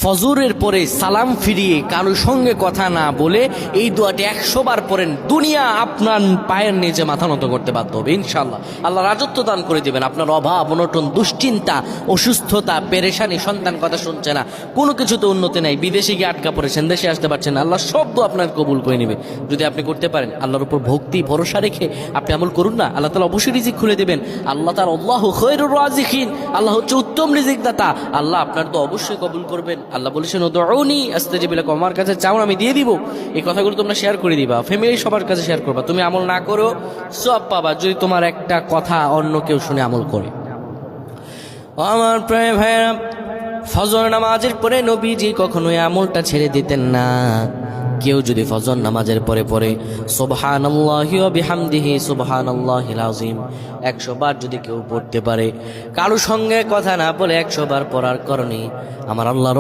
ফজরের পরে সালাম ফিরিয়ে কারোর সঙ্গে কথা না বলে এই দোয়াটি 100 বার পড়েন, দুনিয়া আপনার পায়ের নিচে মাথা নত করতে বাধ্য হবে ইনশাআল্লাহ। আল্লাহ রাজত্ব দান করে দিবেন। আপনার অভাব অনটন, দুশ্চিন্তা, অসুস্থতা, পেরেশানি, সন্তান কথা শুনছে না, কোনো কিছুতে উন্নতি নাই, বিদেশে গিয়ে আটকা পড়েছেন, দেশে আসতে পারছেন না, আল্লাহ সব দোয়া আপনার কবুল করে নেবে যদি আপনি করতে পারেন। আল্লাহর উপর ভক্তি ভরসা রেখে আপনি আমল করুন না, আল্লাহ তাআলা অবশ্যই রিজিক খুলে দেবেন। আল্লাহ তাআলা আল্লাহু খায়রুর রাযিকিন, আল্লাহ হচ্ছে উত্তম রিজিক দাতা। আল্লাহ আপনার তো অবশ্যই কবুল করবেন। আল্লাহ বলেছেন উদউনি আস্তাজিব লাকুম, আমার কাছে চাও আমি দিয়ে দিব। এই কথাগুলো তোমরা শেয়ার করে দিবা, ফ্যামিলি সবার কাছে শেয়ার করবা। তুমি আমল না করো সব পাবা যদি তোমার একটা কথা অন্য কেউ শুনে আমল করে। আমার প্রায় ভাইরা, ফজর নামাজের পরে নবীজি কখনো এই আমলটা ছেড়ে দিতেন না। কেউ যদি ফজর নামাজের পরে পরে সুবহানাল্লাহি ওয়া বিহামদিহি সুবহানাল্লাহিল আযীম 100 বার যদি কেউ পড়তে পারে, কারো সঙ্গে কথা না বলে 100 বার পড়ার কারণে আমার আল্লাহ